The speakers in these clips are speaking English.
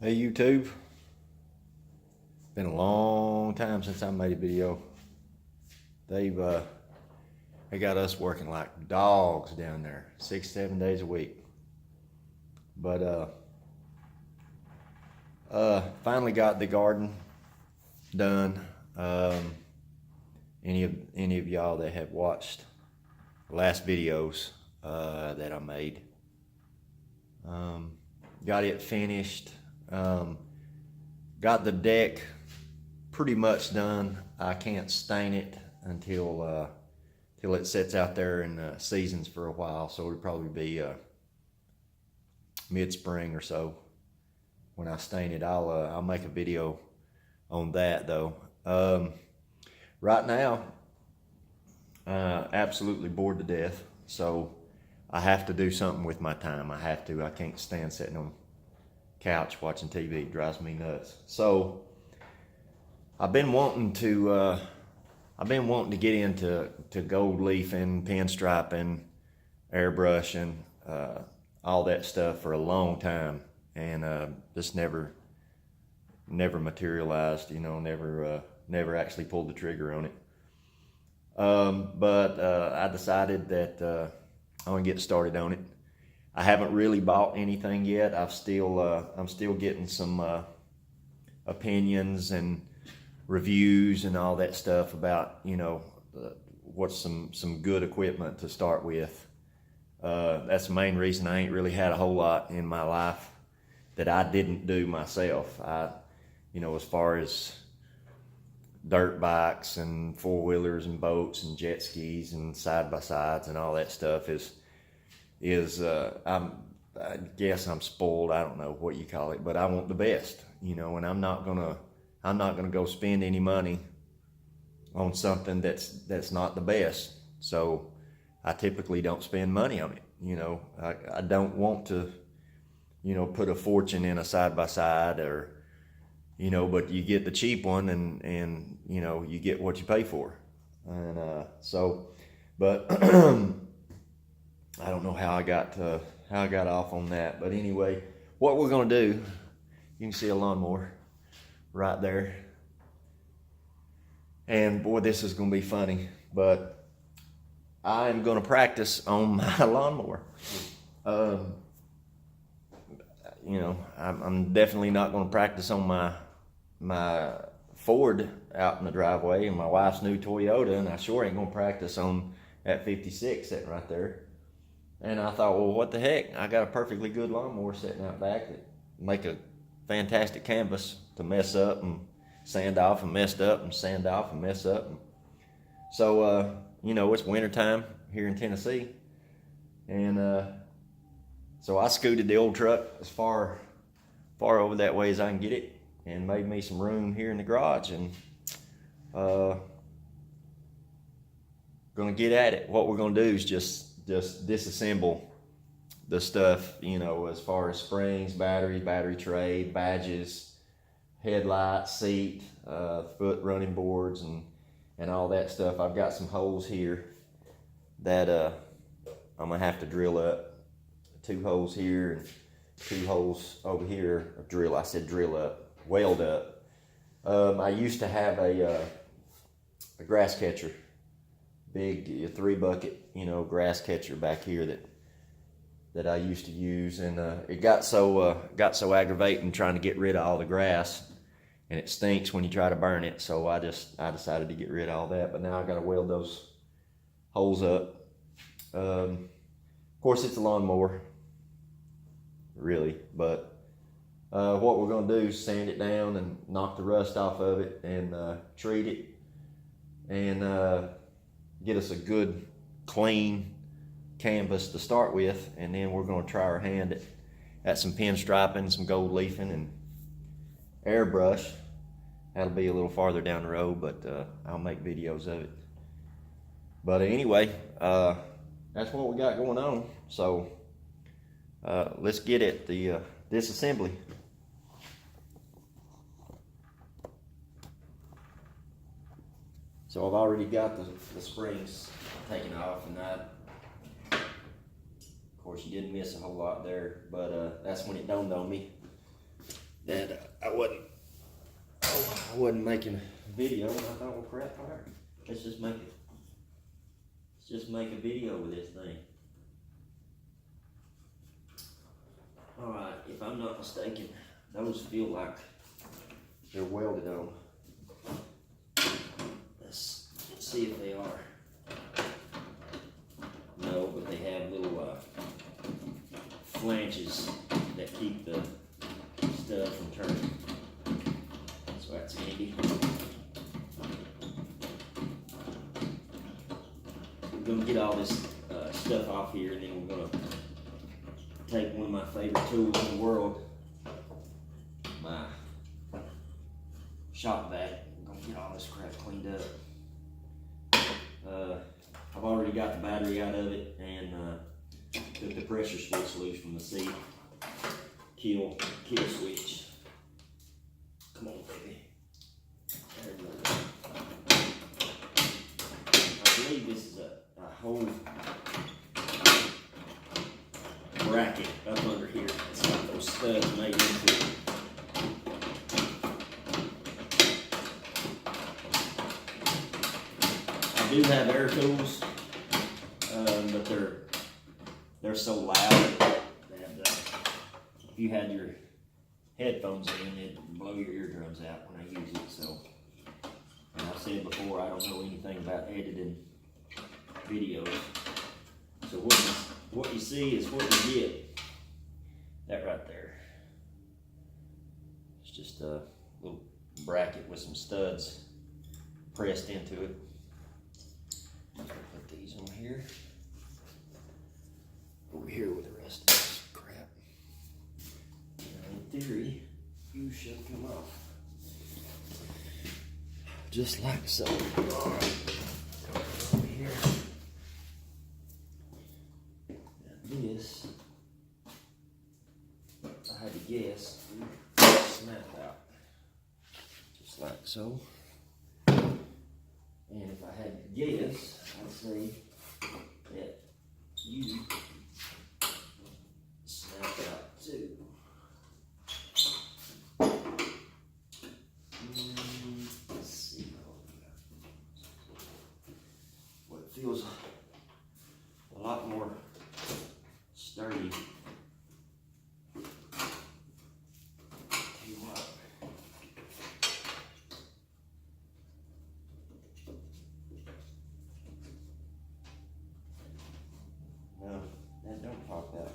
Hey YouTube, been a long time since I made a video. They got us working like dogs down there, 6-7 days a week. But finally got the garden done. Any of y'all that have watched the last videos that I made, got it finished. Got the deck pretty much done. I can't stain it until it sits out there in seasons for a while, so it'll probably be mid-spring or so when I stain it. I'll make a video on that though. Right now, absolutely bored to death, so I have to do something with my time. I can't stand sitting on couch watching TV. It drives me nuts. So I've been wanting to get into gold leaf and pinstripe and airbrush and all that stuff for a long time, and just never materialized. Never actually pulled the trigger on it. But I decided that I'm gonna get started on it. I haven't really bought anything yet. I'm still getting some opinions and reviews and all that stuff about what's some good equipment to start with. That's the main reason I ain't really had a whole lot in my life that I didn't do myself. As far as dirt bikes and four-wheelers and boats and jet skis and side-by-sides and all that stuff I guess I'm spoiled. I don't know what you call it, but I want the best, and I'm not gonna go spend any money on something that's not the best. So I typically don't spend money on it. I don't want to, put a fortune in a side-by-side or, but you get the cheap one and you get what you pay for. And but I don't know how I got off on that, but anyway, what we're gonna do, you can see a lawnmower right there, and boy, this is gonna be funny, but I am gonna practice on my lawnmower. I'm definitely not gonna practice on my Ford out in the driveway and my wife's new Toyota, and I sure ain't gonna practice on that 56 sitting right there. And I thought, well, what the heck? I got a perfectly good lawnmower sitting out back that make a fantastic canvas to mess up and sand off and messed up and sand off and mess up. So, it's winter time here in Tennessee. And so I scooted the old truck as far over that way as I can get it and made me some room here in the garage, and gonna get at it. What we're gonna do is just disassemble the stuff, as far as springs, battery tray, badges, headlight, seat, foot running boards, and all that stuff. I've got some holes here that I'm gonna have to drill up. 2 holes here and 2 holes over here. Drill up, weld up. I used to have a grass catcher, big 3-bucket, grass catcher back here that I used to use, and it got so aggravating trying to get rid of all the grass, and it stinks when you try to burn it. So I decided to get rid of all that. But now I got to weld those holes up. Of course, it's a lawnmower, really, but what we're gonna do is sand it down and knock the rust off of it and treat it and get us a good clean canvas to start with, and then we're going to try our hand at some pinstriping, some gold leafing, and airbrush. That'll be a little farther down the road, but I'll make videos of it. But anyway, that's what we got going on. So let's get at the disassembly. So I've already got the springs taken off, and of course you didn't miss a whole lot there, but that's when it dawned on me that I wasn't making a video. And I thought, well, crap, all right, let's just make a video with this thing. All right, if I'm not mistaken, those feel like they're welded on. Let's see if they are. No, but they have little flanges that keep the stud from turning. So that's handy. We're gonna get all this stuff off here, and then we're gonna take one of my favorite tools in the world, my shop vac. I'm gonna get all this crap cleaned up. I've already got the battery out of it and took the pressure switch loose from the seat. Kill switch. Come on, baby. There we go. I believe this is a whole bracket up under here. It's got those studs made into it. I do have air tools, but they're so loud that if you had your headphones in, it'd blow your eardrums out when I use it. So, and I've said before, I don't know anything about editing videos. So what you see is what you get. That right there. It's just a little bracket with some studs pressed into it. Put these on here. Over here with the rest of this crap. Now in theory, you should come off. Just like so. Alright. Over here. This, if I had to guess, snap out just like so. And if I had to guess, I'd say that you snap out too. Let's see what feels a lot more sturdy. No, that don't pop out.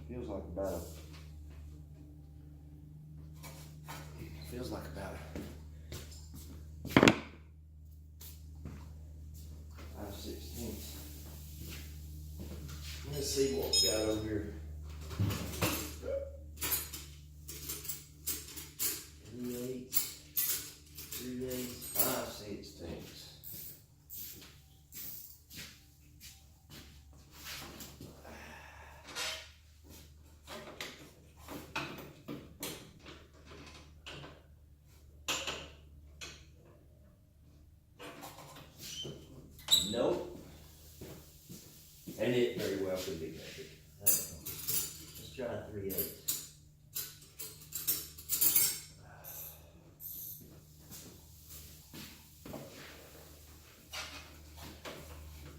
Feels like about 5/16. Let's see what we got over here. 3/8, 3/8, 5/16. Nope. And it very well could be that. Let's try 3/8.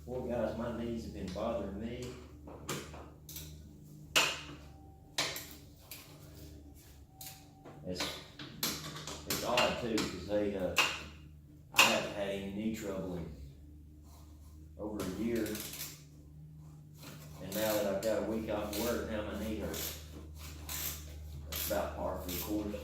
Well, guys, my knees have been bothering me. It's odd too, because I haven't had any knee trouble in over a year, and now that I've got a week off work, now my knee hurts. That's about par for the course.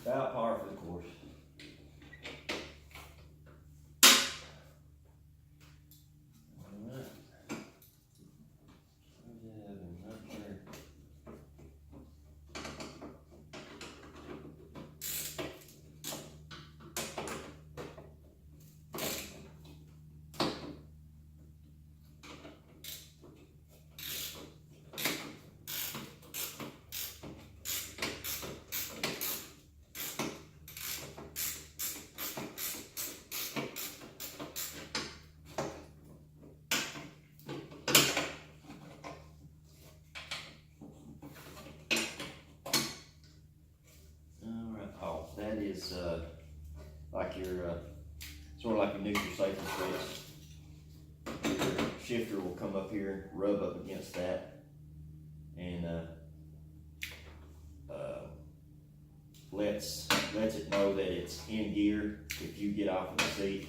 About par for the course. that is like your sort of like your nuclear safety switch. Your shifter will come up here, rub up against that, and lets it know that it's in gear. If you get off of the seat,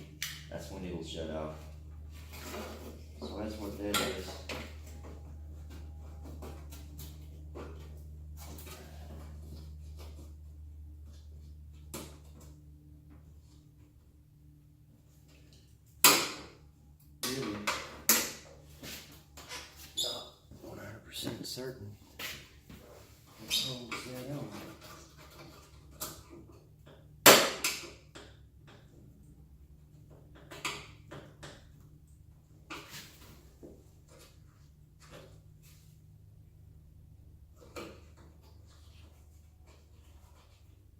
that's when it'll shut off. So that's what that is. Really not 100% certain what holds that on.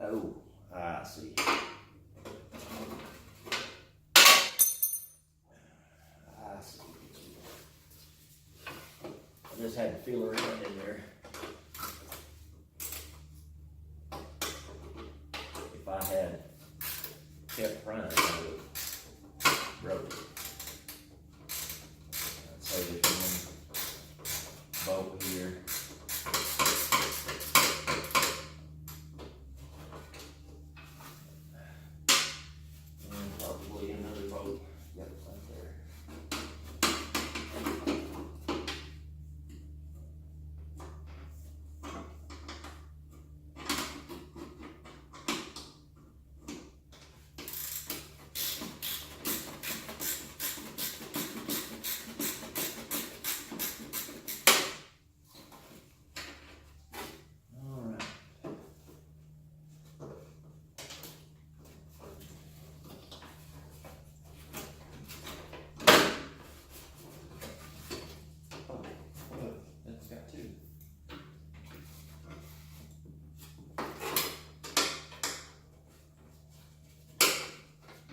Oh, I see. I see. I just had to feel around in there. If I had kept prying, I would have broke it. I'd say there's one bolt here.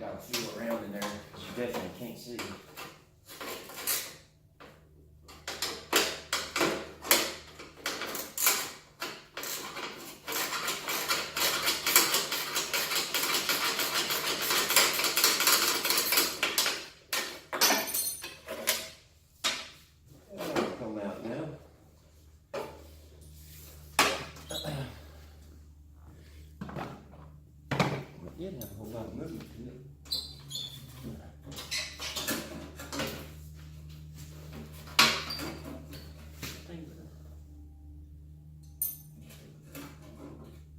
Gotta feel around in there because you definitely can't see. That'll come out now. It didn't have a whole lot of movement to it.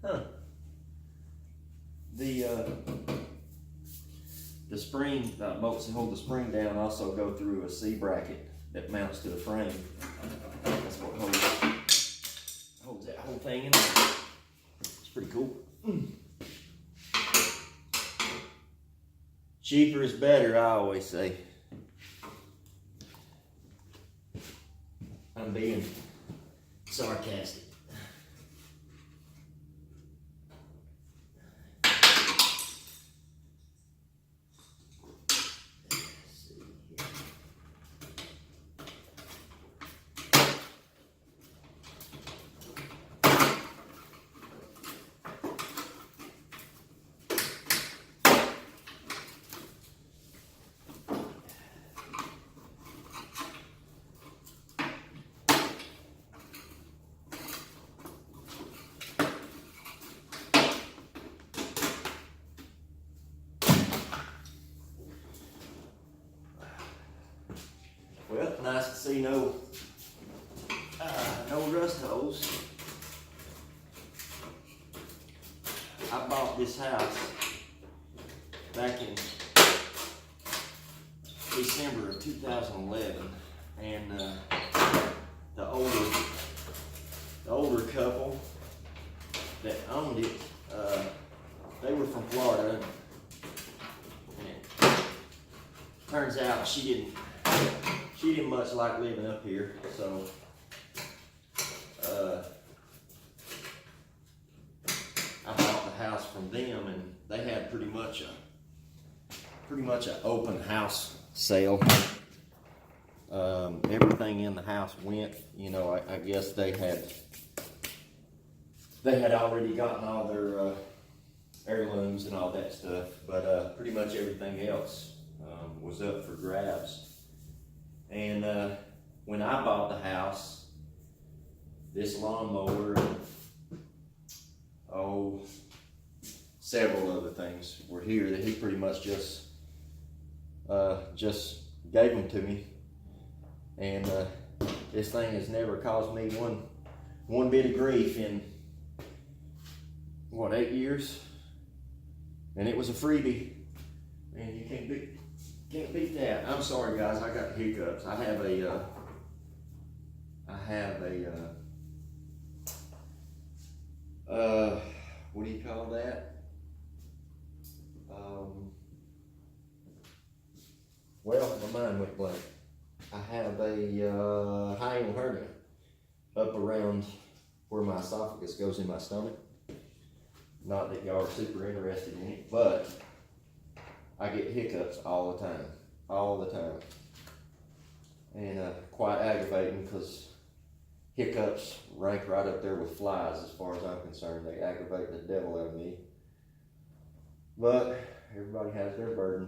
Huh. The spring bolts that hold the spring down also go through a C bracket that mounts to the frame. That's what holds that whole thing in there. It's pretty cool. Cheaper is better, I always say. I'm being sarcastic. Well, nice to see no rust holes. I bought this house back in December of 2011, and the older couple that owned it, they were from Florida, and it turns out she didn't much like living up here, so I bought the house from them, and they had pretty much an open house sale. Everything in the house went. You know, I guess they had already gotten all their heirlooms and all that stuff, but pretty much everything else was up for grabs. And when I bought the house, this lawnmower, several other things were here that he pretty much just gave them to me. And this thing has never caused me one bit of grief in, what, 8 years? And it was a freebie. Man, you can't beat that. I'm sorry guys, I got hiccups. I have a what do you call that? Well, my mind went blank. I have a hiatal hernia up around where my esophagus goes in my stomach. Not that y'all are super interested in it, but I get hiccups all the time. And quite aggravating, because hiccups rank right up there with flies as far as I'm concerned. They aggravate the devil out of me. But everybody has their burden.